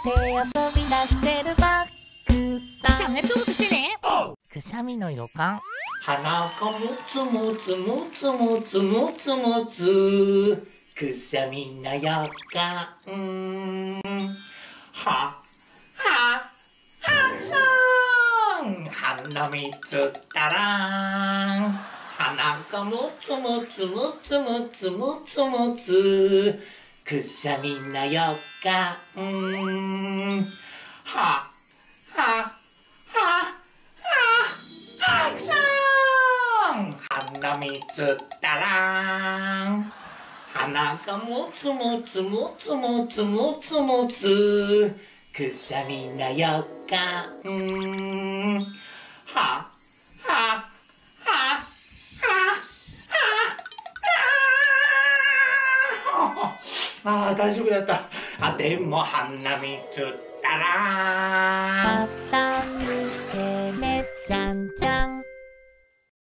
手遊び出してるバッグだ。チャンネル登録してね。くしゃみの予感。鼻がむつむつむつむつむつむつ、くしゃみの予感。はハクション。鼻水ったら鼻がむつむつむつむつむつむつ、くしゃみの予感。はハクション。鼻水ったら鼻がむつむつむつむつむつむつ、くしゃみの予感。大丈夫だった。でも鼻水ったらまた見てねちゃんちゃん。